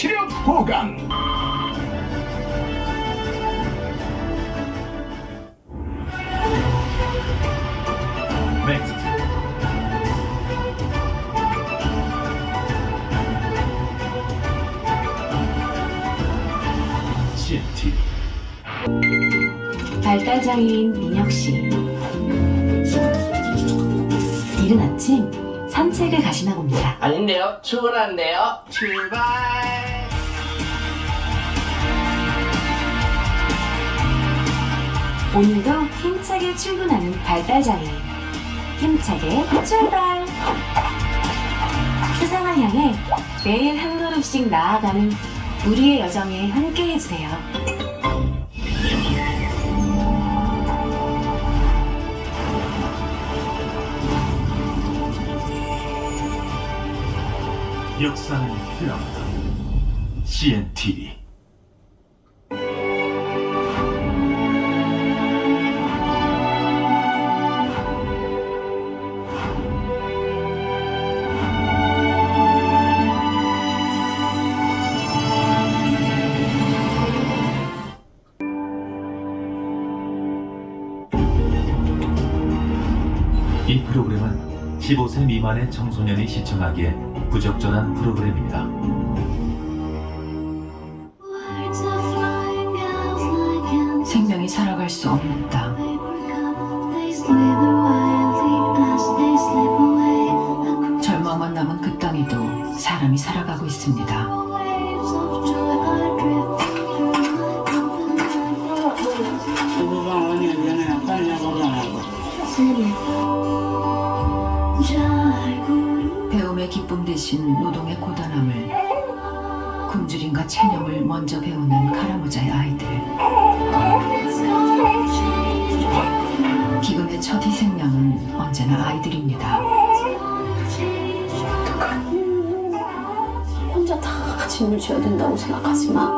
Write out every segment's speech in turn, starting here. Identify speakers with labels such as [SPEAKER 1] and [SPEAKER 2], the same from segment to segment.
[SPEAKER 1] 체력 보강. 넥스트. CNTV.
[SPEAKER 2] 발달장애인 민혁씨. 이른 아침 산책을 가시나 봅니다.
[SPEAKER 3] 아닌데요? 출근하는데요? 출발!
[SPEAKER 2] 오늘도 힘차게 출근하는 발달장애인. 힘차게 출발! 세상을 향해 매일 한 걸음씩 나아가는 우리의 여정에 함께 해주세요.
[SPEAKER 1] 역사는 드라마다. CNTV. 이 프로그램은 15세 미만의 청소년이 시청하기에 부적절한 프로그램입니다.
[SPEAKER 2] 생명이 살아갈 수 없는 땅. 절망만 남은 그 땅에도 사람이 살아가고 있습니다. 배움의 기쁨 대신 노동의 고단함을, 굶주림과 체념을 먼저 배우는 카라무자의 아이들. 기근의 첫 희생양은 언제나 아이들입니다.
[SPEAKER 4] 혼자 다 짐을 져야 된다고 생각하지 마.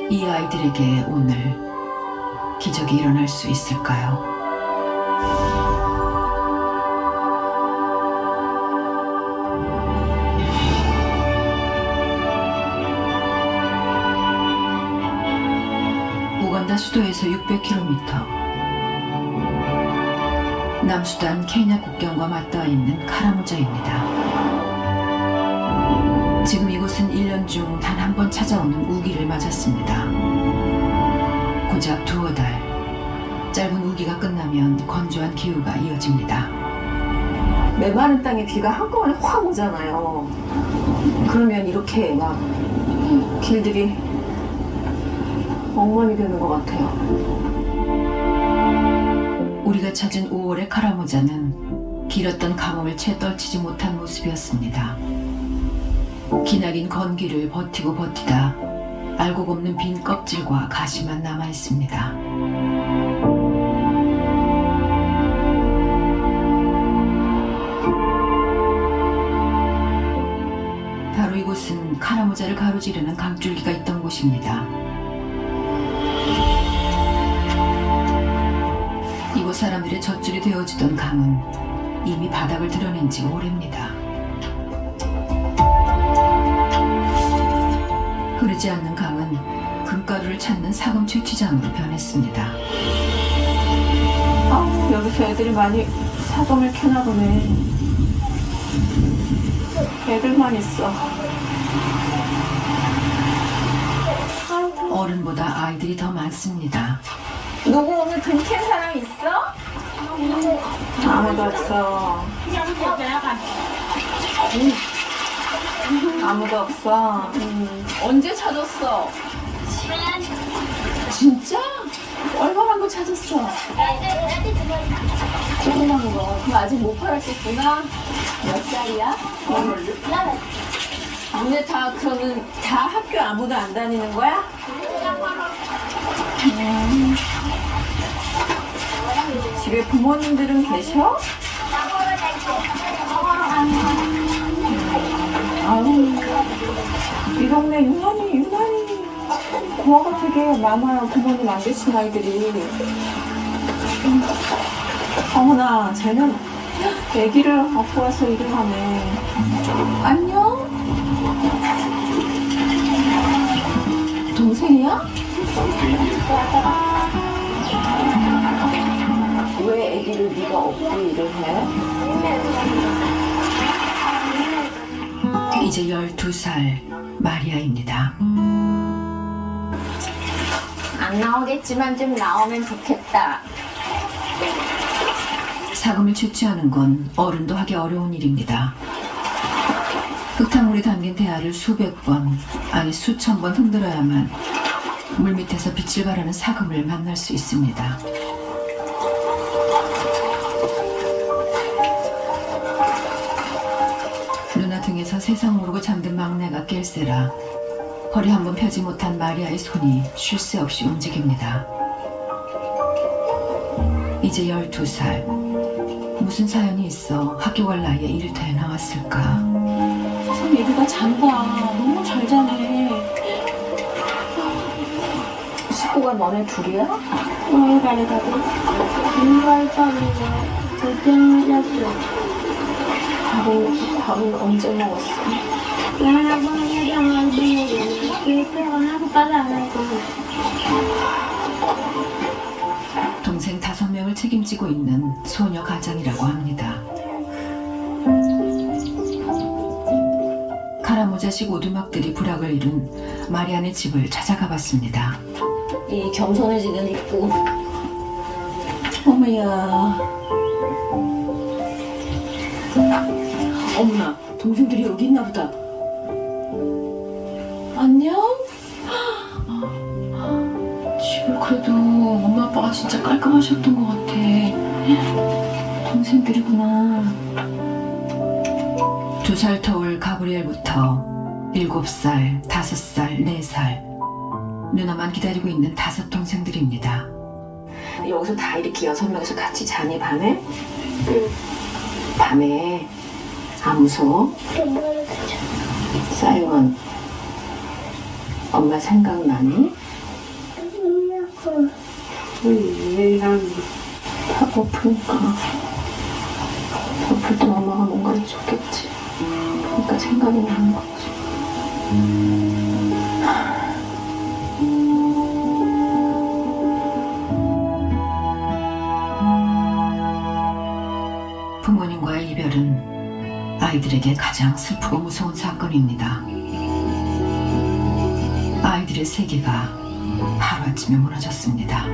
[SPEAKER 2] 이 아이들에게 오늘 기적이 일어날 수 있을까요? 우간다 수도에서 600km, 남수단 케냐 국경과 맞닿아 있는 카라무자입니다. 지금 이곳은 1년 중 단 한 번 찾아오는 우기를 맞았습니다. 고작 두어 달, 짧은 우기가 끝나면 건조한 기후가 이어집니다.
[SPEAKER 4] 메마른 땅에 비가 한꺼번에 확 오잖아요. 그러면 이렇게 막 길들이 엉망이 되는 것 같아요.
[SPEAKER 2] 우리가 찾은 5월의 카라무자는 길었던 가뭄을 채 떨치지 못한 모습이었습니다. 기나긴 건기를 버티고 버티다 알곡 없는 빈 껍질과 가시만 남아있습니다. 바로 이곳은 카라무자를 가로지르는 강줄기가 있던 곳입니다. 이곳 사람들의 젖줄이 되어지던 강은 이미 바닥을 드러낸 지 오래입니다. 흐르지 않는 강은 금가루를 찾는 사금 채취장으로 변했습니다.
[SPEAKER 4] 아, 여기서 애들이 많이 사금을 캐나 보네. 애들만 있어.
[SPEAKER 2] 어른보다 아이들이 더 많습니다.
[SPEAKER 4] 누구 오늘 금 캔 사람 있어? 아무도 없어. 아무도 없어. 언제 찾았어? 진짜? 얼마나 거 찾았어? 조그만 거. 그럼 아직 못 팔았겠구나. 몇 살이야? 근데 다 그러면 다 학교 아무도 안 다니는 거야? 집에 부모님들은 계셔? 아우, 이 동네 유난히 고아가 되게 많아요. 부모님 안 계신 아이들이. 어머나, 쟤는 아기를 갖고 와서 일을 하네. 안녕? 또 일을 해?
[SPEAKER 2] 이제 12살 마리아입니다.
[SPEAKER 4] 안 나오겠지만 좀 나오면 좋겠다.
[SPEAKER 2] 사금을 채취하는 건 어른도 하기 어려운 일입니다. 흙탕물이 담긴 대야를 수백 번, 아니 수천 번 흔들어야만 물밑에서 빛을 발하는 사금을 만날 수 있습니다. 누나 등에서 세상 모르고 잠든 막내가 깰세라 허리 한번 펴지 못한 마리아의 손이 쉴 새 없이 움직입니다. 이제 12살. 무슨 사연이 있어 학교 갈 나이에 일터에 나왔을까?
[SPEAKER 4] 참 얘기가 잔다. 너무 잘 자네. 식구가 너네 둘이야? 밥은 언제 먹었어?
[SPEAKER 2] 동생 5명을 책임지고 있는 소녀 가장이라고 합니다. 카라모자식 오두막들이 부락을 이룬 마리안의 집을 찾아가 봤습니다.
[SPEAKER 4] 이 겸손해지는 입구. 어머야. 엄마, 동생들이 여기 있나 보다. 안녕? 집을 그래도 엄마 아빠가 진짜 깔끔하셨던 것 같아. 동생들이구나.
[SPEAKER 2] 2살 터울 가브리엘부터 7살, 5살, 4살 누나만 기다리고 있는 5 동생들입니다.
[SPEAKER 4] 여기서 다 이렇게 6명이서 같이 자니 밤에? 응. 밤에 안 무서워? 사이먼, 엄마 생각나니? 다 고프니까 고플 때 엄마가 뭔가 해줬겠지. 그러니까 생각이 나는 거지.
[SPEAKER 2] 부모님과의 이별은 아이들에게 가장 슬프고 무서운 사건입니다. 아이들의 세계가 하루아침에 무너졌습니다.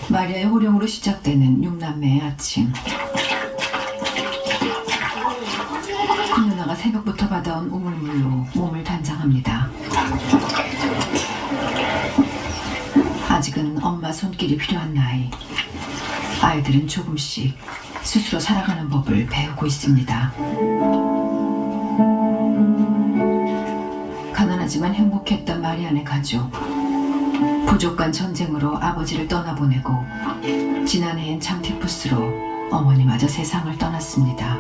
[SPEAKER 2] 마리아의 호령으로 시작되는 6남매의 아침. 큰 누나가 새벽부터 받아온 우물물로 몸을 단장합니다. 아직은 엄마 손길이 필요한 나이. 아이들은 조금씩 스스로 살아가는 법을 배우고 있습니다. 가난하지만 행복했던 마리안의 가족. 부족한 전쟁으로 아버지를 떠나보내고 지난해엔 장티푸스로 어머니마저 세상을 떠났습니다.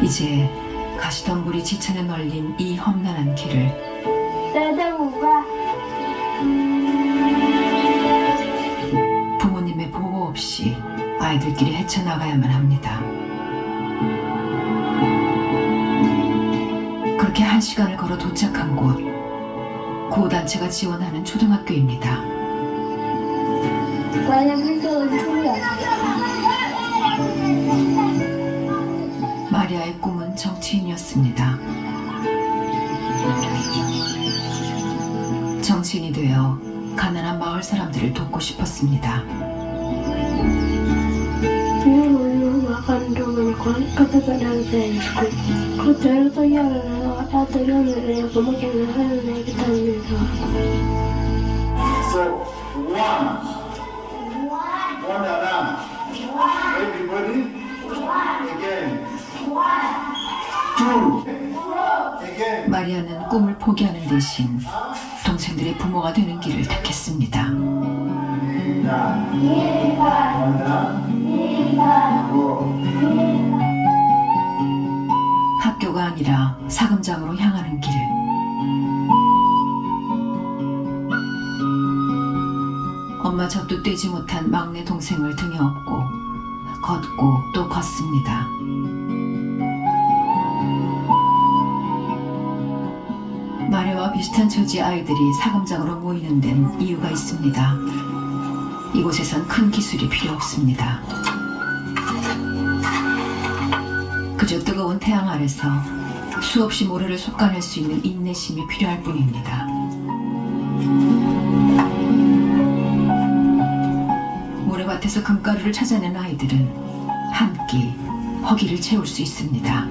[SPEAKER 2] 이제 가시덤불이 지천에 널린 이 험난한 길을 부모님의 보호 없이 아이들끼리 헤쳐나가야만 합니다. 그렇게 1시간을 걸어 도착한 곳, 구호단체가 지원하는 초등학교입니다. 마리아의 꿈은 정치인이었습니다. 정치인이 되어 가난한 마을 사람들을 돕고 싶었습니다.
[SPEAKER 5] So, one around. Everybody, again. Two, again.
[SPEAKER 2] 마리아는 꿈을 포기하는 대신 동생들의 부모가 되는 길을 택했습니다. 학교가 아니라 사금장으로 향하는 길. 엄마 젖도 떼지 못한 막내 동생을 등에 업고 걷고 또 걷습니다. 비슷한 처지의 아이들이 사금장으로 모이는 데는 이유가 있습니다. 이곳에선 큰 기술이 필요 없습니다. 그저 뜨거운 태양 아래서 수없이 모래를 솎아낼 수 있는 인내심이 필요할 뿐입니다. 모래밭에서 금가루를 찾아낸 아이들은 한 끼 허기를 채울 수 있습니다.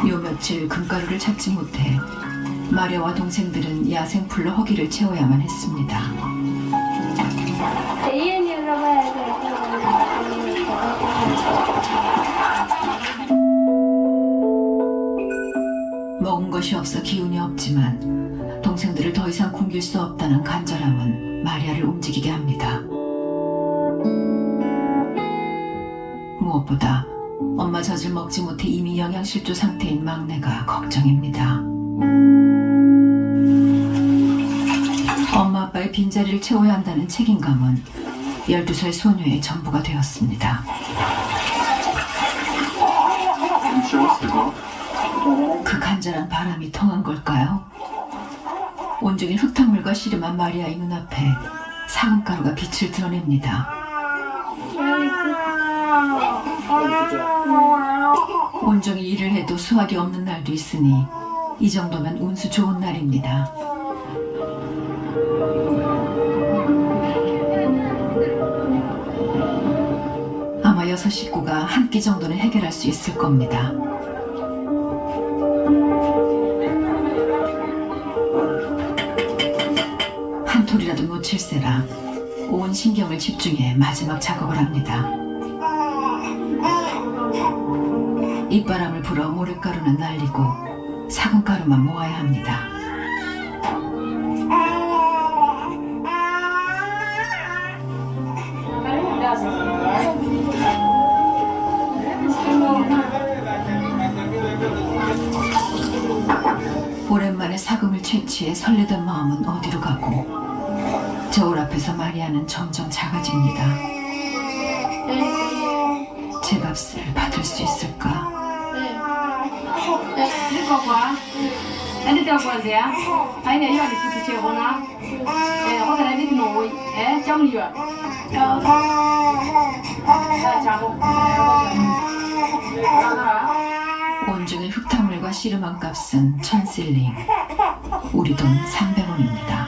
[SPEAKER 2] 요 며칠 금가루를 찾지 못해 마리아와 동생들은 야생풀로 허기를 채워야만 했습니다. 먹은 것이 없어 기운이 없지만 동생들을 더 이상 굶길 수 없다는 간절함은 마리아를 움직이게 합니다. 무엇보다 엄마 젖을 먹지 못해 이미 영양실조 상태인 막내가 걱정입니다. 엄마 아빠의 빈자리를 채워야 한다는 책임감은 12살 소녀의 전부가 되었습니다. 그 간절한 바람이 통한 걸까요? 온종일 흙탕물과 씨름한 마리아의 눈앞에 사금가루가 빛을 드러냅니다. 온종일 일을 해도 수확이 없는 날도 있으니 이 정도면 운수 좋은 날입니다. 아마 6 식구가 한 끼 정도는 해결할 수 있을 겁니다. 한 톨이라도 놓칠세라 온 신경을 집중해 마지막 작업을 합니다. 입바람을 불어 모래가루는 날리고 사금가루만 모아야 합니다. 오랜만에 사금을 채취해 설레던 마음은 어디로 가고 저울 앞에서 마리아는 점점 작아집니다. 제 값을 받을 수 있을까? 온종일 흙탕물과 씨름한 값은 1000실링, 우리 돈 300원입니다.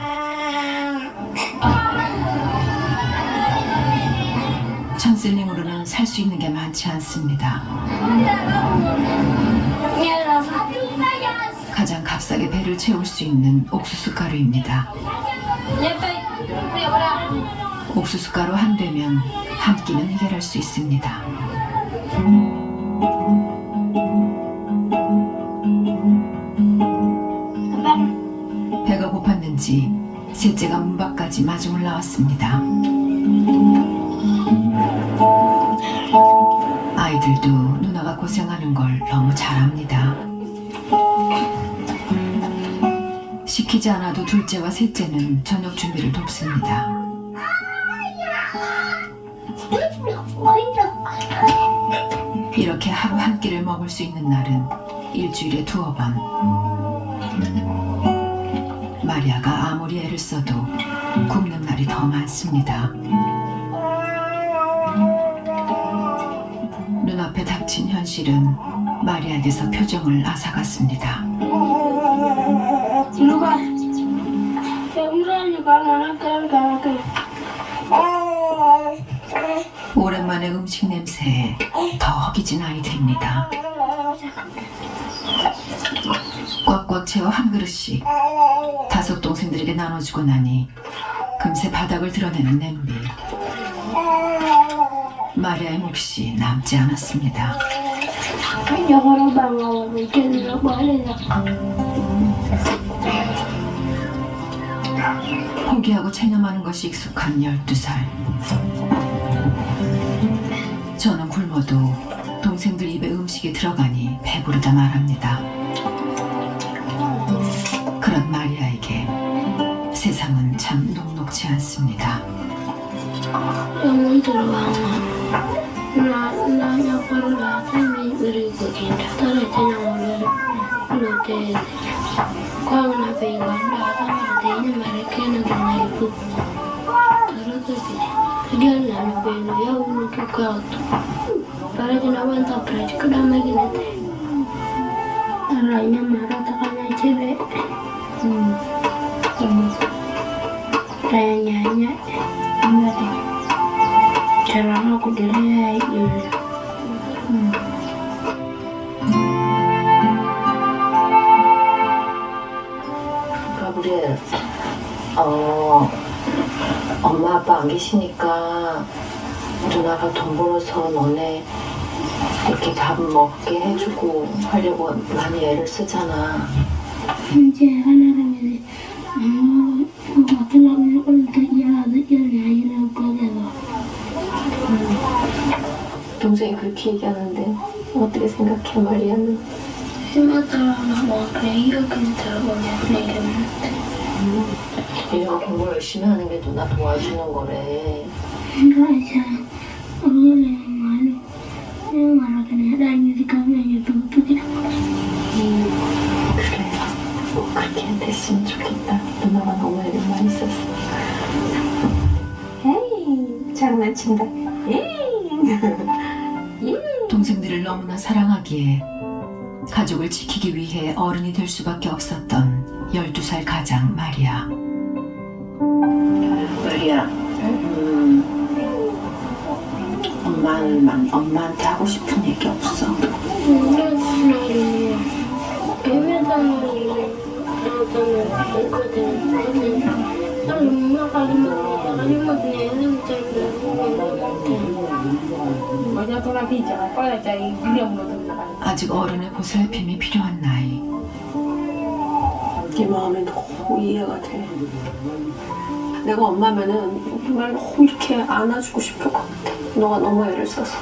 [SPEAKER 2] 천실링으로는 살 수 있는 게 많지 않습니다. 가장 값싸게 배를 채울 수 있는 옥수수 가루입니다. 옥수수 가루 한 되면 한 끼는 해결할 수 있습니다. 배가 고팠는지 셋째가 문 밖까지 마중을 나왔습니다. 아이들도 누나가 고생하는 걸 너무 잘 압니다. 시키지 않아도 둘째와 셋째는 저녁 준비를 돕습니다. 이렇게 하루 한 끼를 먹을 수 있는 날은 일주일에 2번. 마리아가 아무리 애를 써도 굶는 날이 더 많습니다. 눈앞에 닥친 현실은 마리아에게서 표정을 앗아갔습니다. 오랜만에 음식 냄새에 더 허기진 아이들입니다. 꽉꽉 채워 한 그릇씩 5 동생들에게 나눠주고 나니 금세 바닥을 드러내는 냄비. 마리아의 몫이 남지 않았습니다. 포기하고 체념하는 것이 익숙한 12살. 저는 굶어도 동생들 입에 음식이 들어가니 배부르다 말합니다. 그런 마리아에게 세상은 참 녹록지 않습니다.
[SPEAKER 6] 나 Note Kwang na pengon Data Martenya Marekena Ganalipu Taruto Dia Nanu Beno Ya Unu Kukautu Para Jinawanta Praj Kudama Ginete Aranya Marata Kana Chere Rayanya Amade Jarama Kudere Yuri
[SPEAKER 4] 우리 엄마 아빠 안 계시니까 누나가 돈 벌어서 너네 이렇게 밥 먹게 해주고 하려고 많이 애를 쓰잖아.
[SPEAKER 6] 이제 하나님이 어떤
[SPEAKER 4] 동생이 그렇게 얘기하는데 어떻게 생각해 마리아는? 얘가 공부 열심히 하는 게 누나 도와주는 거래. 그래, 꼭 그렇게 됐으면 좋겠다. 누나가 너무 애를 많이 썼어. 에이, 장난친다. 에이.
[SPEAKER 2] 동생들을 너무나 사랑하기에 가족을 지키기 위해 어른이 될 수밖에 없었던 12살 가장 마리아.
[SPEAKER 4] 마리아, 엄마한테 하고 싶은 얘기 없어?
[SPEAKER 2] 아직 어른의 보살핌이 필요한 나이.
[SPEAKER 4] 네 마음이 너무 이해가 돼. 내가 엄마면은 정말 너무 이렇게 안아주고 싶을 것 같아. 너가 너무 애를 써서.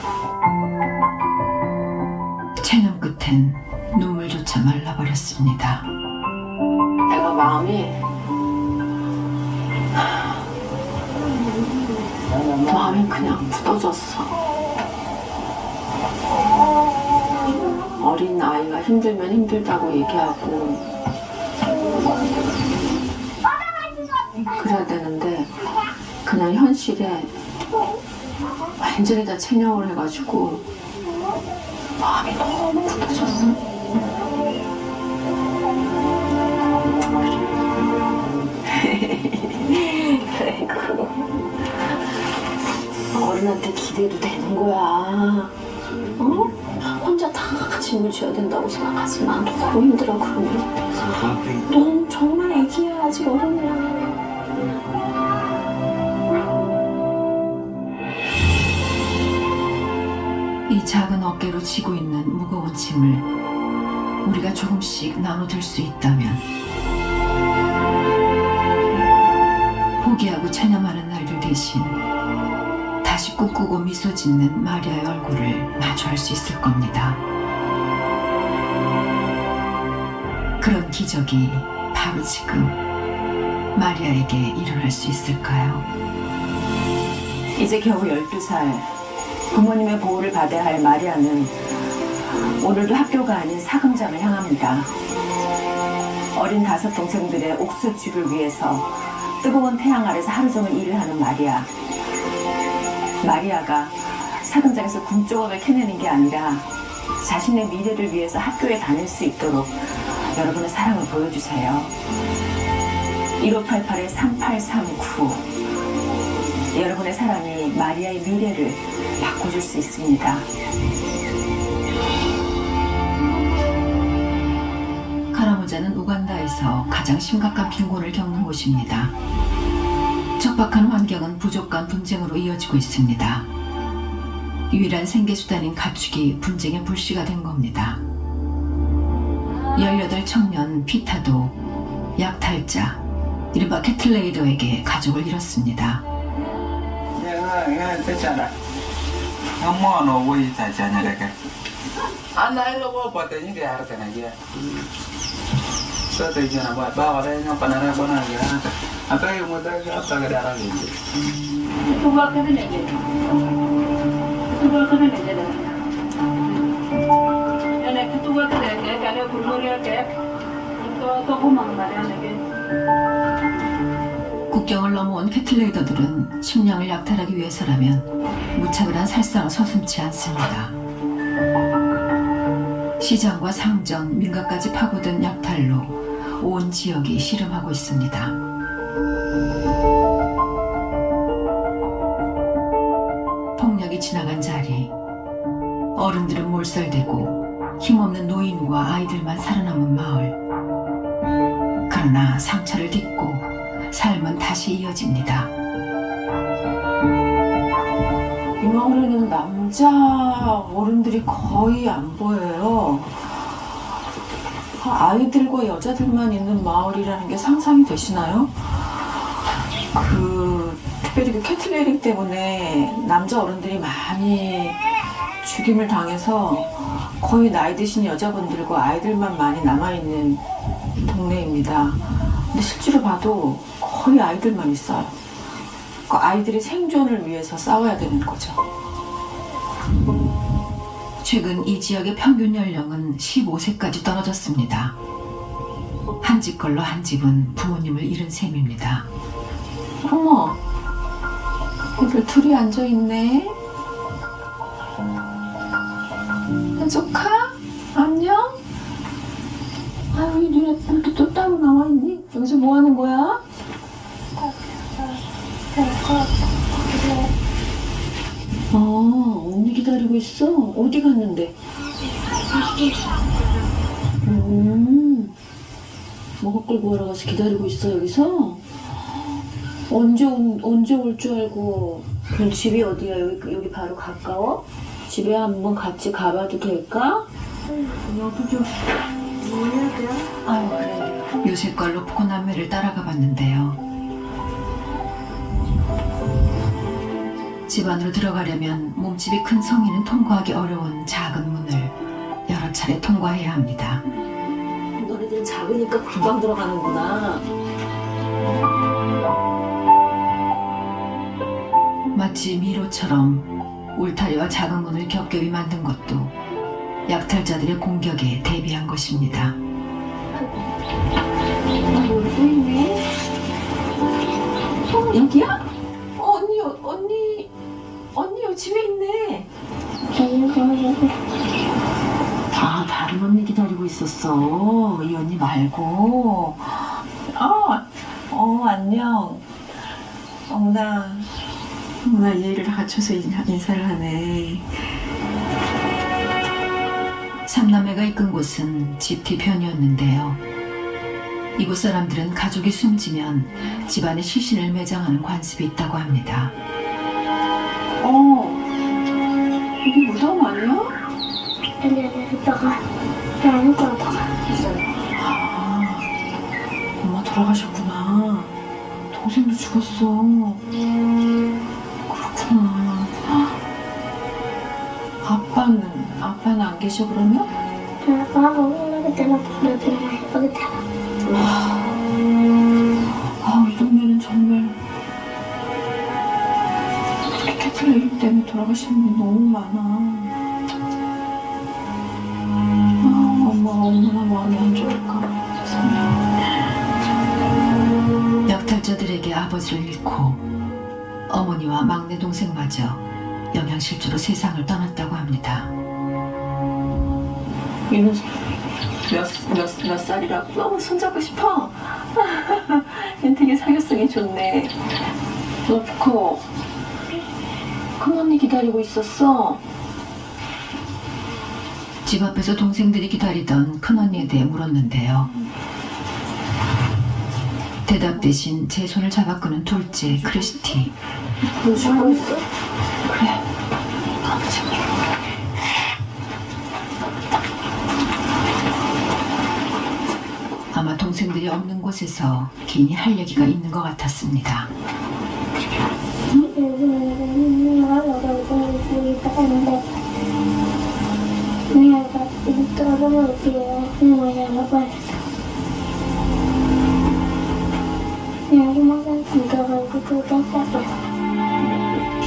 [SPEAKER 2] 체념 끝엔 눈물조차 말라버렸습니다.
[SPEAKER 4] 내가 마음이 그냥 굳어졌어. 어린 아이가 힘들면 힘들다고 얘기하고 그래야 되는데 그냥 현실에 완전히 다 체념을 해가지고 마음이 너무 굳어졌어. 아이고, 어른한테 기대도 되는 거야. 혼자 다 짐을 져야 된다고 생각하지 마. 너무 힘들어 그러면. 넌 정말 애기야. 아직 어른이야.
[SPEAKER 2] 이 작은 어깨로 지고 있는 무거운 짐을 우리가 조금씩 나눠들 수 있다면 포기하고 체념하는 날들 대신 다시 꿈꾸고 미소 짓는 마리아의 얼굴을 마주할 수 있을 겁니다. 그런 기적이 바로 지금 마리아에게 일어날 수 있을까요?
[SPEAKER 7] 이제 겨우 12살. 부모님의 보호를 받아야 할 마리아는 오늘도 학교가 아닌 사금장을 향합니다. 어린 5 동생들의 옥수쥐를 위해서 뜨거운 태양 아래서 하루 종일 일을 하는 마리아. 마리아가 사금장에서 금조각을 캐내는 게 아니라 자신의 미래를 위해서 학교에 다닐 수 있도록 여러분의 사랑을 보여주세요. 1588-3839 여러분의 사랑이 마리아의 미래를 바꿔줄 수 있습니다.
[SPEAKER 2] 카라모자는 우간다에서 가장 심각한 빈곤을 겪는 곳입니다. 척박한 환경은 부족과 분쟁으로 이어지고 있습니다. 유일한 생계수단인 가축이 분쟁의 불씨가 된 겁니다. 18 청년 피타도 약탈자 이른바 캐틀레이더에게 가족을 잃었습니다. 국경을 넘어온 캐틀레이더들은 식량을 약탈하기 위해서라면 무차별 한 살상을 서슴지 않습니다. 시장과 상점, 민가까지 파고든 약탈로 온 지역이 씨름하고 있습니다. 폭력이 지나간 자리, 어른들은 몰살되고 힘없는 노인과 아이들만 살아남은 마을. 그러나 상처를 딛고 삶은 다시 이어집니다.
[SPEAKER 7] 이 마을에는 남자 어른들이 거의 안 보여요. 아이들과 여자들만 있는 마을이라는 게 상상이 되시나요? 특별히 그 캐틀레이링 때문에 남자 어른들이 많이 죽임을 당해서 거의 나이 드신 여자분들과 아이들만 많이 남아있는 동네입니다. 근데 실제로 봐도 거의 아이들만 있어요. 그 아이들이 생존을 위해서 싸워야 되는 거죠.
[SPEAKER 2] 최근 이 지역의 평균 연령은 15세까지 떨어졌습니다. 한 집 걸로 한 집은 부모님을 잃은 셈입니다.
[SPEAKER 7] 어머, 애들 둘이 앉아있네. 조카? 안녕? 아유, 이 눈에 이렇게 또 따로 나와있니? 여기서 뭐 하는 거야? 언니 기다리고 있어? 어디 갔는데? 먹을 걸 구하러 가서 기다리고 있어, 여기서? 언제 올 줄 알고. 그럼 집이 어디야? 여기 바로 가까워? 집에 한번 같이 가봐도 될까? 여기 좀. 아유, 그래.
[SPEAKER 2] 요셉과 로프코 남매를 따라가 봤는데요. 집 안으로 들어가려면 몸집이 큰 성인은 통과하기 어려운 작은 문을 여러 차례 통과해야 합니다.
[SPEAKER 7] 너네들은 작으니까 금방 들어가는구나.
[SPEAKER 2] 마치 미로처럼 울타리와 작은 문을 겹겹이 만든 것도 약탈자들의 공격에 대비한 것입니다.
[SPEAKER 7] 여기 또 있네. 여기야? 언니 여기 집에 있네. 다른 언니 기다리고 있었어. 이 언니 말고. 안녕. 어머나 예의를 갖춰서 인사를 하네.
[SPEAKER 2] 삼남매가 이끈 곳은 집 뒤편이었는데요. 이곳 사람들은 가족이 숨지면 집안에 시신을 매장하는 관습이 있다고 합니다.
[SPEAKER 7] 여기 무덤 아니야? 엄마 돌아가셨구나. 동생도 죽었어. 그렇구나. 아빠는 안 계셔 그러면? 이 동네는 정말 캐틀레이링 때문에 돌아가시는 분이 너무 많아. 엄마가 얼마나 마음이 안 좋을까. 세상에.
[SPEAKER 2] 약탈자들에게 아버지를 잃고 어머니와 막내 동생마저 영양실조로 세상을 떠났다고 합니다.
[SPEAKER 7] 얘는 몇 살이라고? 너무 손잡고 싶어. 얘는 되게 사교성이 좋네. 로프코, 큰언니 기다리고 있었어.
[SPEAKER 2] 집 앞에서 동생들이 기다리던 큰언니에 대해 물었는데요. 대답 대신 제 손을 잡아 끄는 둘째 크리스티.
[SPEAKER 7] 너 죽고 있어? 그래.
[SPEAKER 2] 아마 동생들이 없는 곳에서 괜히 할 얘기가 있는 것 같았습니다.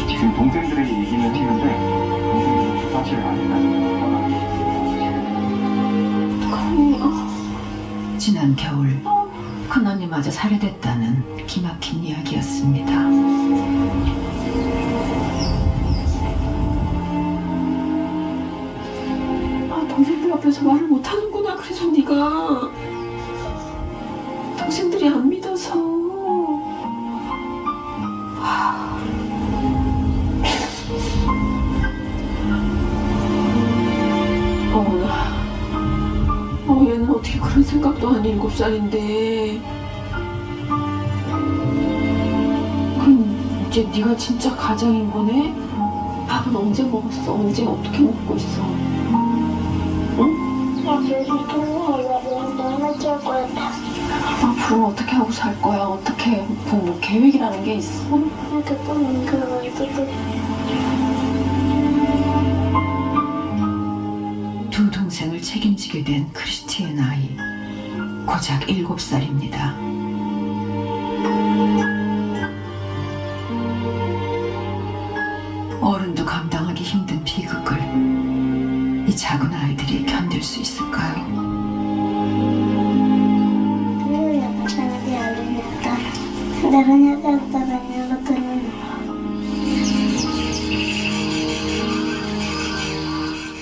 [SPEAKER 8] 지금 동생들에게 얘기는 했는데 동생들은 사실을 아직까지
[SPEAKER 7] 어떡하니?
[SPEAKER 2] 지난 겨울 큰언니마저 살해됐다는 기막힌 이야기였습니다.
[SPEAKER 4] 동생들 앞에서 말을 못하는구나. 그래서 네가 동생들이 안 믿어서. 얘는 어떻게 그런 생각도 한 7살인데. 그럼 이제 네가 진짜 가장인 거네? 밥은 언제 먹었어? 언제 어떻게 먹고 있어? 앞으로 어떻게 하고 살 거야? 어떻게 뭐 계획이라는 게 있어?
[SPEAKER 2] 두 동생을 책임지게 된 크리스티의 나이 고작 7살입니다. 어른도 감당하기 힘든 비극을 이 작은 아이들이 견딜 수 있을까요?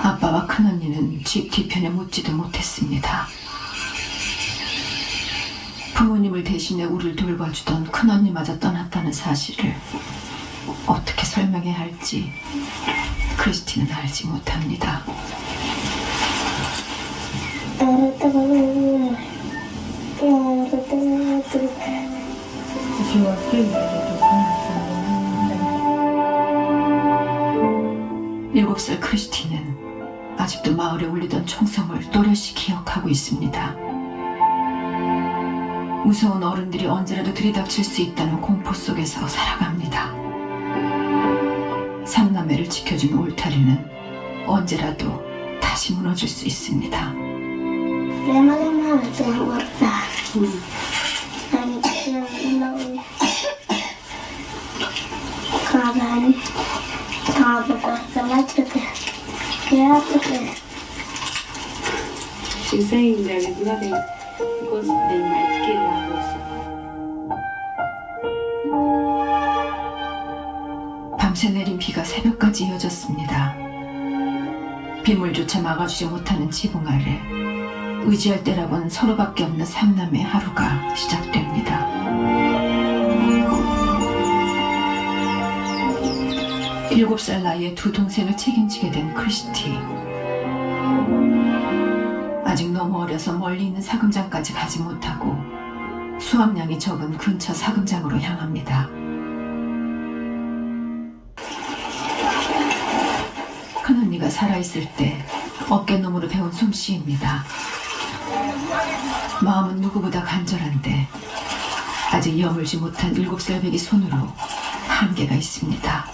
[SPEAKER 2] 아빠와 큰언니는 집 뒤편에 묻지도 못했습니다. 부모님을 대신해 우리를 돌봐주던 큰언니마저 떠났다는 사실을 어떻게 설명해야 할지 크리스티는 알지 못합니다. 일곱 살 크리스티는 아직도 마을에 울리던 총성을 또렷이 기억하고 있습니다. 무서운 어른들이 언제라도 들이닥칠 수 있다는 공포 속에서 살아갑니다. 삼남매를 지켜준 울타리는 언제라도 다시 무너질 수 있습니다.
[SPEAKER 6] She's saying there is nothing because they might kill her also.
[SPEAKER 2] 밤새 내린 비가 새벽까지 이어졌습니다. 빗물조차 막아주지 못하는 지붕 아래 의지할 때라고는 서로밖에 없는 삼남의 하루가 시작됩니다. 일곱 살 나이에 두 동생을 책임지게 된 크리스티. 아직 너무 어려서 멀리 있는 사금장까지 가지 못하고 수확량이 적은 근처 사금장으로 향합니다. 큰언니가 살아있을 때 어깨너머로 배운 솜씨입니다. 마음은 누구보다 간절한데 아직 여물지 못한 7살 배기 손으로 한계가 있습니다.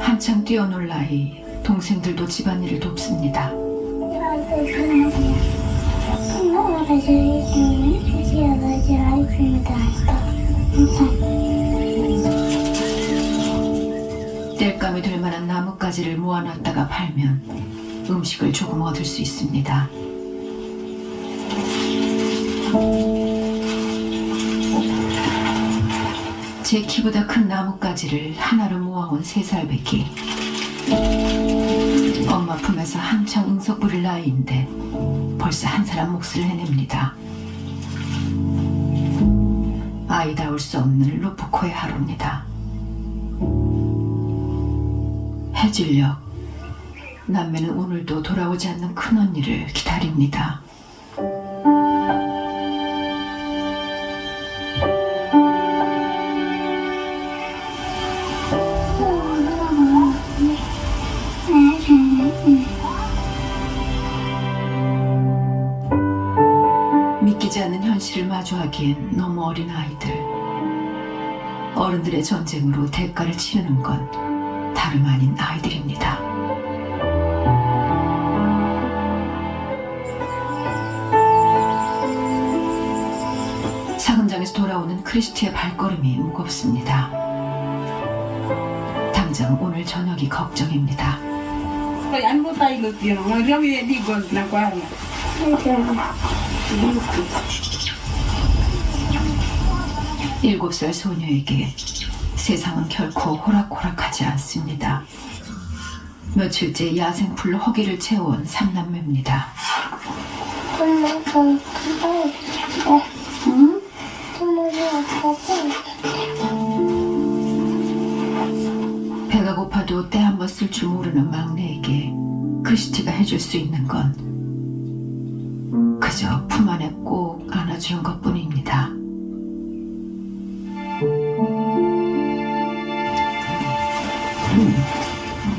[SPEAKER 2] 한창 뛰어놀 나이, 동생들도 집안일을 돕습니다. 땔감이 될 만한 나뭇가지를 모아놨다가 팔면 음식을 조금 얻을 수 있습니다. 제 키보다 큰 나뭇가지를 하나로 모아온 3살 배기. 엄마 품에서 한창 응석 부릴 나이인데 벌써 한 사람 몫을 해냅니다. 아이다울 수 없는 루프코의 하루입니다. 해질녘 남매는 오늘도 돌아오지 않는 큰언니를 기다립니다. 믿기지 않는 현실을 마주하기엔 너무 어린 아이들. 어른들의 전쟁으로 대가를 치르는 건 다름 아닌 아이들입니다. 사금장에 여행에서 돌아오는 크리스티의 발걸음이 무겁습니다. 당장 오늘 저녁이 걱정입니다. 일곱 살 소녀에게 세상은 결코 호락호락하지 않습니다. 며칠째 야생풀로 허기를 채워온 삼남매입니다. 배가 고파도 때 한 번 쓸 줄 모르는 막내에게 크리스티가 해줄 수 있는 건 그저 품 안에 꼭 안아주는 것뿐입니다.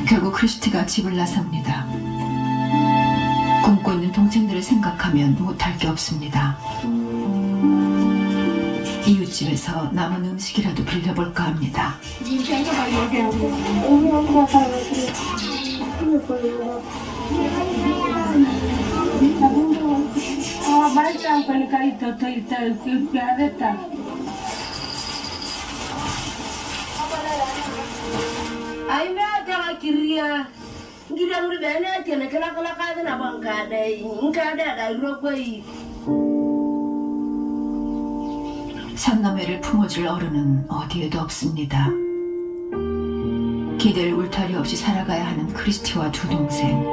[SPEAKER 2] 결국 크리스티가 집을 나섭니다. 굶고 있는 동생들을 생각하면 못할 게 없습니다. 이웃집에서 남은 음식이라도 빌려볼까 합니다. 삼남매를 품어줄 어른은 어디에도 없습니다. 기댈 울타리 없이 살아가야 하는 크리스티와 두 동생.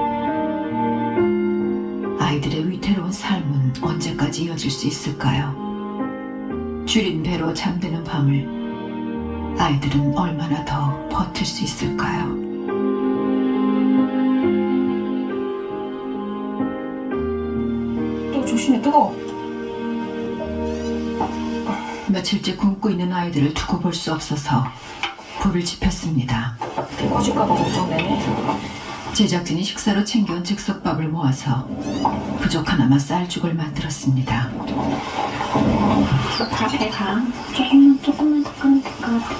[SPEAKER 2] 아이들의 위태로운 삶은 언제까지 이어질 수 있을까요? 줄인 배로 잠드는 밤을 아이들은 얼마나 더 버틸 수 있을까요?
[SPEAKER 4] 또 조심해, 뜨거워.
[SPEAKER 2] 며칠째 굶고 있는 아이들을 두고 볼 수 없어서 불을 지폈습니다.
[SPEAKER 4] 배 꺼질까봐 걱정되네.
[SPEAKER 2] 제작진이 식사로 챙겨온 즉석밥을 모아서 부족 하나마 쌀죽을 만들었습니다.
[SPEAKER 4] 다 배가.
[SPEAKER 6] 조금만 더 끄면 될 것 같아.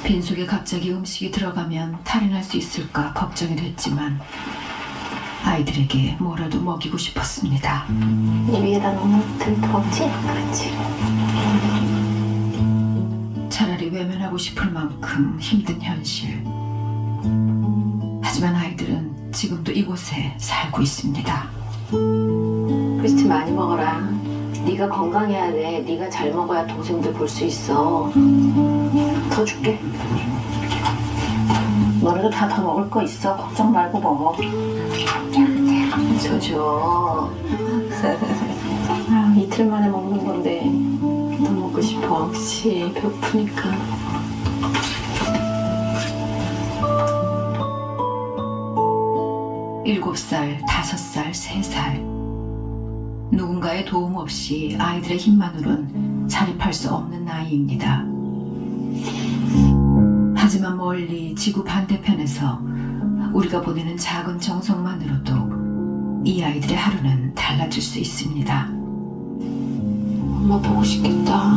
[SPEAKER 2] 빈속에 갑자기 음식이 들어가면 탈이 날 수 있을까 걱정이 됐지만 아이들에게 뭐라도 먹이고 싶었습니다.
[SPEAKER 4] 이 위에다 너무 듬뿍지? 그렇지.
[SPEAKER 2] 차라리 외면하고 싶을 만큼 힘든 현실. 하지만 아이들은 지금도 이곳에 살고 있습니다.
[SPEAKER 4] 크리스티 많이 먹어라. 네가 건강해야 돼. 네가 잘 먹어야 동생들 볼 수 있어. 더 줄게. 너네도 다 더 먹을 거 있어. 걱정 말고 먹어. 줘줘. 아, 이틀 만에 먹는 건데 더 먹고 싶어. 그치, 배고프니까.
[SPEAKER 2] 일곱 살, 5살, 3살. 누군가의 도움 없이 아이들의 힘만으론 자립할 수 없는 나이입니다. 하지만 멀리 지구 반대편에서 우리가 보내는 작은 정성만으로도 이 아이들의 하루는 달라질 수 있습니다.
[SPEAKER 4] 엄마 보고 싶겠다.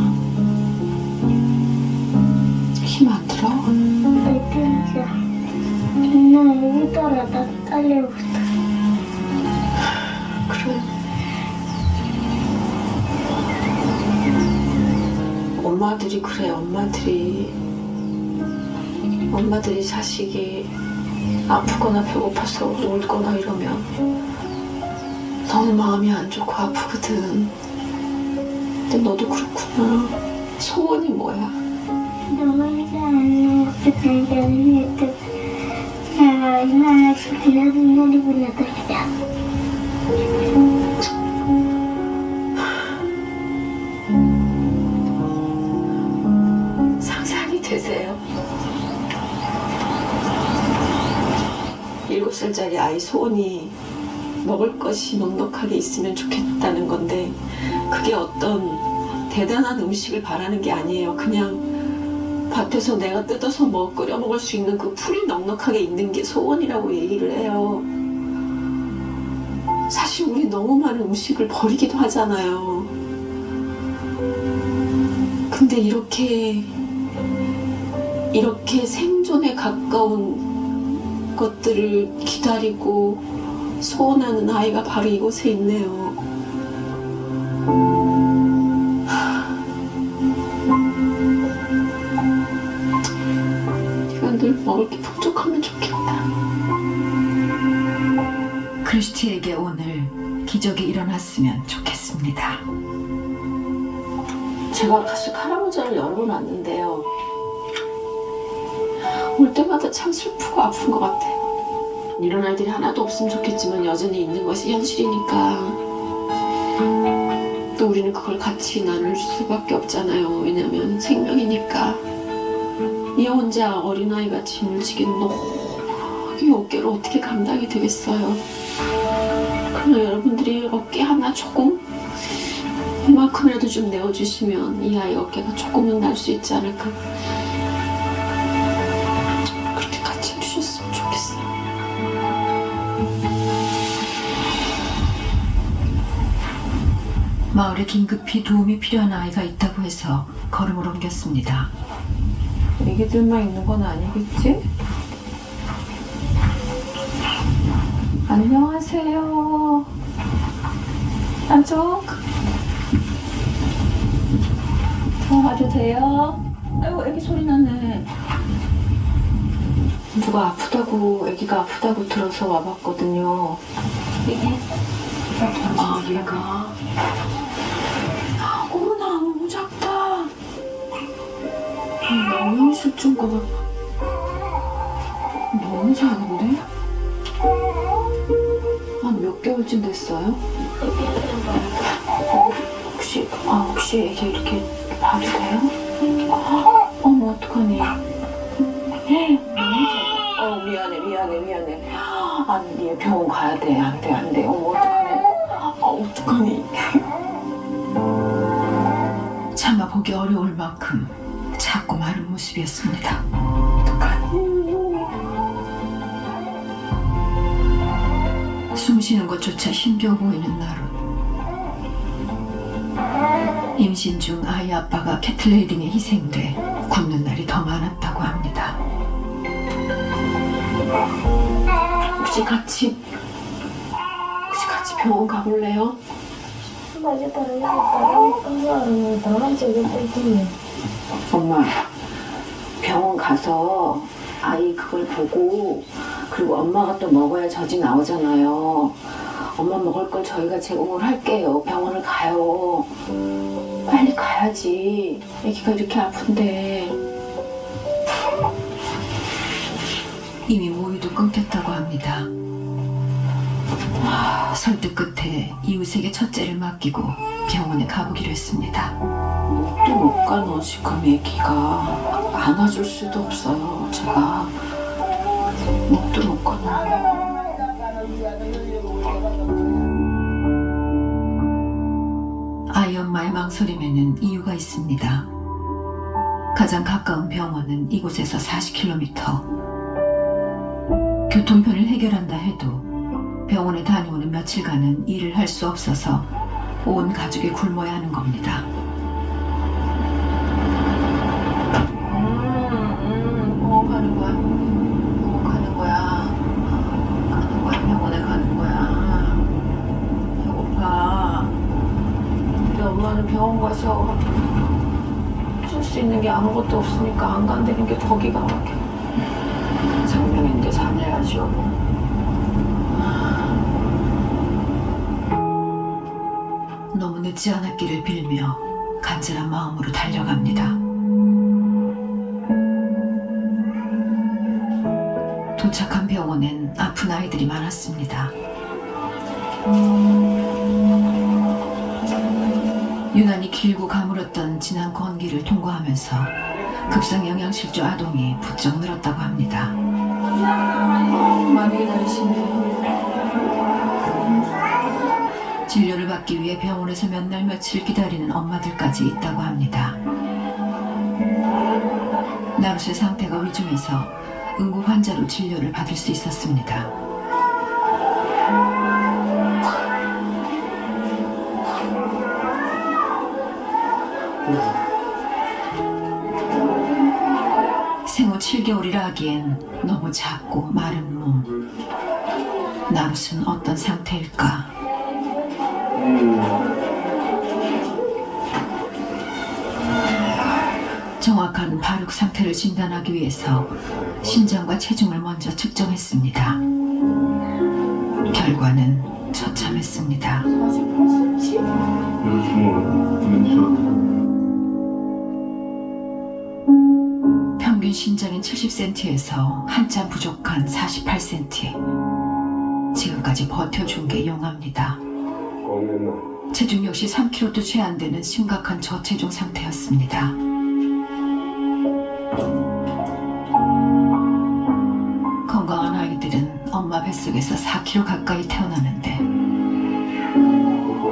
[SPEAKER 4] 힘 안 들어?
[SPEAKER 6] 진짜. 나 여기 따라 나 딸려고 있다.
[SPEAKER 4] 그래. 엄마들이 그래, 엄마들이 자식이 아프거나 배고파서 울거나 이러면 너무 마음이 안 좋고 아프거든. 근데 너도 그렇구나. 소원이 뭐야?
[SPEAKER 6] 너무 잘하는 것 내가 얼마나 기다린 날이 보내달라.
[SPEAKER 4] 상상이 되세요? 7살짜리 아이 소원이 먹을 것이 넉넉하게 있으면 좋겠다는 건데 그게 어떤 대단한 음식을 바라는 게 아니에요. 그냥 밭에서 내가 뜯어서 끓여 먹을 수 있는 그 풀이 넉넉하게 있는 게 소원이라고 얘기를 해요. 사실 우리 너무 많은 음식을 버리기도 하잖아요. 근데 이렇게 생존에 가까운 것들을 기다리고 소원하는 아이가 바로 이곳에 있네요. 네가 늘 먹을 게 풍족하면 좋겠다.
[SPEAKER 2] 크리스티에게 오늘 기적이 일어났으면 좋겠습니다.
[SPEAKER 4] 제가 사실 카라모자를 여러 번 왔는데요. 올 때마다 참 슬프고 아픈 것 같아요. 이런 아이들이 하나도 없으면 좋겠지만 여전히 있는 것이 현실이니까 또 우리는 그걸 같이 나눌 수밖에 없잖아요. 왜냐면 생명이니까. 이 혼자 어린아이가 짐을 지기는 너무 이 어깨를 어떻게 감당이 되겠어요. 그러나 여러분들이 어깨 하나 조금 이만큼이라도 좀 내어주시면 이 아이 어깨가 조금은 날 수 있지 않을까. 그렇게 같이 해주셨으면 좋겠어요.
[SPEAKER 2] 마을에 긴급히 도움이 필요한 아이가 있다고 해서 걸음을 옮겼습니다.
[SPEAKER 7] 애기들만 있는 건 아니겠지? 안녕하세요. 안쪽. 들어가도 돼요? 아이고, 애기 소리 나네.
[SPEAKER 4] 누가 아프다고, 아기가 아프다고 들어서 와봤거든요. 아, 얘가. 어머나, 너무 작다. 영양실 좀 가봐. 너무 작은데? 한 몇 개월쯤 됐어요? 혹시 애기 이렇게 봐도 돼요? 어머, 어떡하니. 너무 작아. 미안해. 아니, 얘 병원 가야 돼. 안 돼. 어머, 어떡하니.
[SPEAKER 2] 차마 보기 어려울 만큼 작고 마른 모습이었습니다. 숨 쉬는 것조차 힘겨워 보이는 나루. 임신 중 아이 아빠가 캐틀레이딩에 희생돼 굶는 날이 더 많았다고 합니다.
[SPEAKER 4] 혹시 같이 병원 가볼래요?
[SPEAKER 7] 엄마, 병원 가서 아이 그걸 보고 그리고 엄마가 또 먹어야 젖이 나오잖아요. 엄마 먹을 걸 저희가 제공을 할게요. 병원을 가요. 빨리 가야지. 애기가 이렇게 아픈데.
[SPEAKER 2] 이미 모유도 끊겼다고 합니다. 설득 끝에 이웃에게 첫째를 맡기고 병원에 가보기로 했습니다.
[SPEAKER 4] 또 못 가, 너 지금 애기가. 안아줄 수도 없어요, 제가. 목도 못 가나.
[SPEAKER 2] 아이 엄마의 망설임에는 이유가 있습니다. 가장 가까운 병원은 이곳에서 40km. 교통편을 해결한다 해도 병원에 다녀오는 며칠간은 일을 할 수 없어서 온 가족이 굶어야 하는 겁니다.
[SPEAKER 4] 병원에 가는 거야. 배고파. 근데 엄마는 병원 가서 쓸 수 있는 게 아무것도 없으니까 안 간다는 게 더 기가 막혀. 생명인데 살려야지, 여보.
[SPEAKER 2] 너무 늦지 않았기를 빌며 간절한 마음으로 달려갑니다. 도착한 병원엔 아픈 아이들이 많았습니다. 유난히 길고 가물었던 진한 건기를 통과하면서 급성 영양실조 아동이 부쩍 늘었다고 합니다.
[SPEAKER 4] 많이 기다리시네.
[SPEAKER 2] 진료를 받기 위해 병원에서 몇 날 며칠 기다리는 엄마들까지 있다고 합니다. 나루스의 상태가 위중해서 응급 환자로 진료를 받을 수 있었습니다. 생후 7개월이라 하기엔 너무 작고 마른 몸. 나루스는 어떤 상태일까? 정확한 발육 상태를 진단하기 위해서 신장과 체중을 먼저 측정했습니다. 결과는 처참했습니다.
[SPEAKER 4] 48cm?
[SPEAKER 2] 평균 신장인 70cm에서 한참 부족한 48cm. 지금까지 버텨준 게 용합니다. 체중 역시 3kg도 채 안 되는 심각한 저체중 상태였습니다. 건강한 아이들은 엄마 뱃속에서 4kg 가까이 태어나는데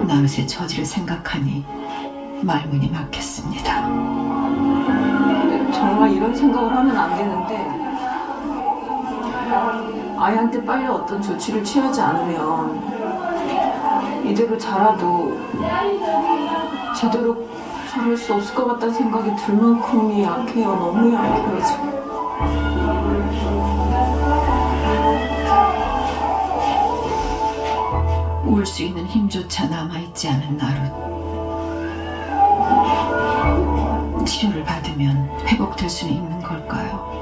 [SPEAKER 2] 나룻의 처지를 생각하니 말문이 막혔습니다.
[SPEAKER 4] 근데 정말 이런 생각을 하면 안 되는데 아이한테 빨리 어떤 조치를 취하지 않으면 이대로 자라도 제대로 자랄 수 없을 것 같다는 생각이 들 만큼이 약해요. 너무 약해요 지금.
[SPEAKER 2] 울 수 있는 힘조차 남아있지 않은 나룻. 치료를 받으면 회복될 수는 있는 걸까요?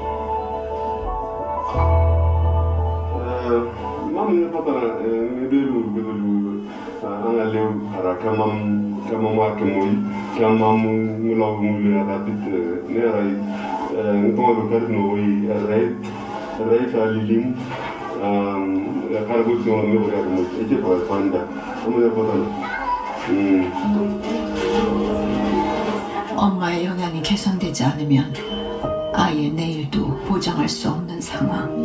[SPEAKER 2] 엄마의 영향이 개선되지 않으면 아이의 내일도 보장할 수 없는 상황.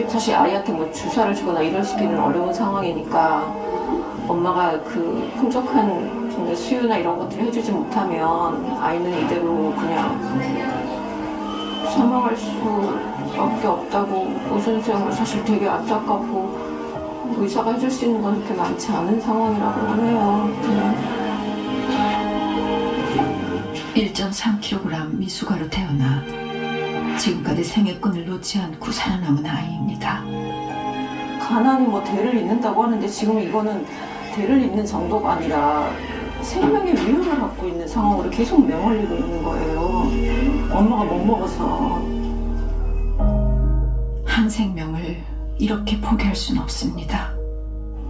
[SPEAKER 4] 사실 아이한테 뭐 주사를 주거나 이럴 수기는 어려운 상황이니까 엄마가 그 풍족한 좀 수유나 이런 것들을 해주지 못하면 아이는 이대로 그냥 사망할 수밖에 없다고 오선생은 사실 되게 안타깝고 의사가 해줄 수 있는 건 그렇게 많지 않은 상황이라고 하네요.
[SPEAKER 2] 1.3kg 미숙아로 태어나 지금까지 생애권을 놓지 않고 살아남은 아이입니다.
[SPEAKER 4] 가난이 뭐 대를 잇는다고 하는데 지금 이거는 대를 잇는 정도가 아니라 생명의 위험을 갖고 있는 상황으로 계속 내몰리고 있는 거예요. 엄마가 못 먹어서.
[SPEAKER 2] 한 생명을 이렇게 포기할 수는 없습니다.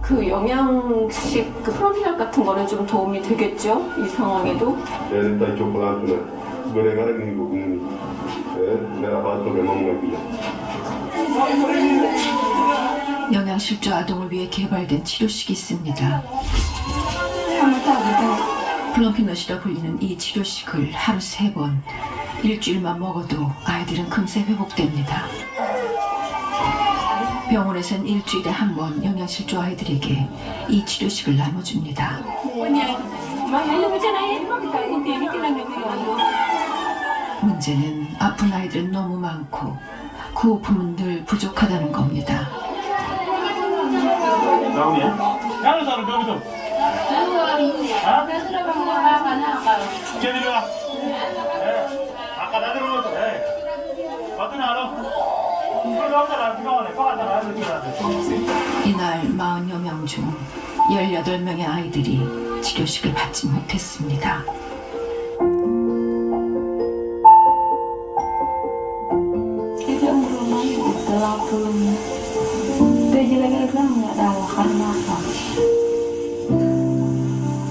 [SPEAKER 4] 그 영양식 그 프로비약 같은 거는 좀 도움이 되겠죠? 이 상황에도?
[SPEAKER 2] 영양실조 아동을 위해 개발된 치료식이 있습니다. 플럼피넛이라 불리는 이 치료식을 하루 3번, 일주일만 먹어도 아이들은 금세 회복됩니다. 병원에선 일주일에 1번 영양실조 아이들에게 이 치료식을 나눠줍니다. 문제는 아픈 아이들은 너무 많고 구호품은 늘 부족하다는 겁니다. 이날 40여 명 중 18명의 아이들이 치료식을 받지 못했습니다.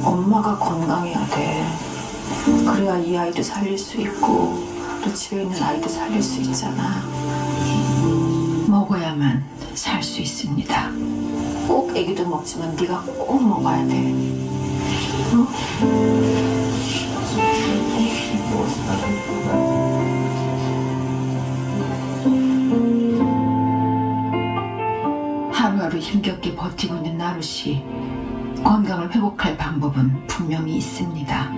[SPEAKER 2] 엄마가 건강해야 돼. 그래야 이 아이도 살릴 수 있고 또 집에 있는 아이도 살릴 수 있잖아. 먹어야만 살 수 있습니다. 꼭 애기도 먹지만 네가 꼭 먹어야 돼. 하루하루 힘겹게 버티고 있는 나룻이 건강을 회복할 방법은 분명히 있습니다.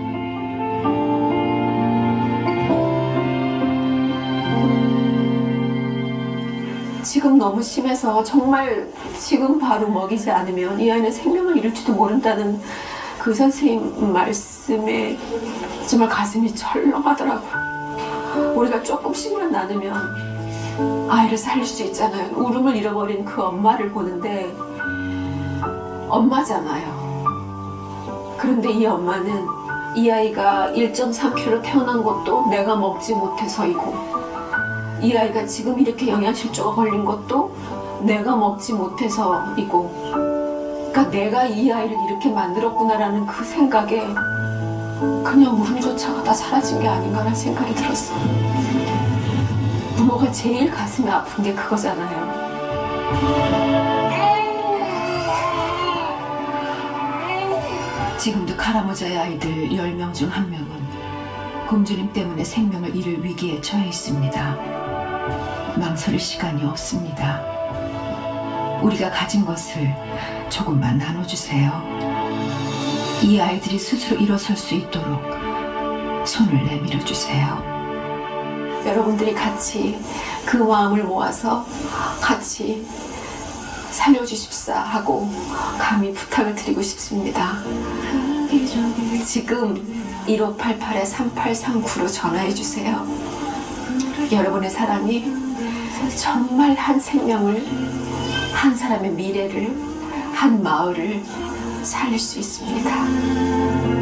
[SPEAKER 4] 지금 너무 심해서 정말 지금 바로 먹이지 않으면 이 아이는 생명을 잃을지도 모른다는 그 선생님 말씀에 정말 가슴이 철렁하더라고요. 우리가 조금씩만 나누면 아이를 살릴 수 있잖아요. 울음을 잃어버린 그 엄마를 보는데 엄마잖아요. 그런데 이 엄마는 이 아이가 1.3kg 태어난 것도 내가 먹지 못해서이고, 이 아이가 지금 이렇게 영양실조가 걸린 것도 내가 먹지 못해서이고, 그러니까 내가 이 아이를 이렇게 만들었구나라는 그 생각에 그냥 울음조차가 다 사라진 게 아닌가라는 생각이 들었어요. 부모가 제일 가슴이 아픈 게 그거잖아요.
[SPEAKER 2] 지금도 카라모자의 아이들 10명 중 1명은 곰주님 때문에 생명을 잃을 위기에 처해 있습니다. 망설일 시간이 없습니다. 우리가 가진 것을 조금만 나눠주세요. 이 아이들이 스스로 일어설 수 있도록 손을 내밀어 주세요.
[SPEAKER 4] 여러분들이 같이 그 마음을 모아서 같이 살려주십사 하고 감히 부탁을 드리고 싶습니다. 지금 1588-3839로 전화해 주세요. 여러분의 사랑이 정말 한 생명을, 한 사람의 미래를, 한 마을을 살릴 수 있습니다.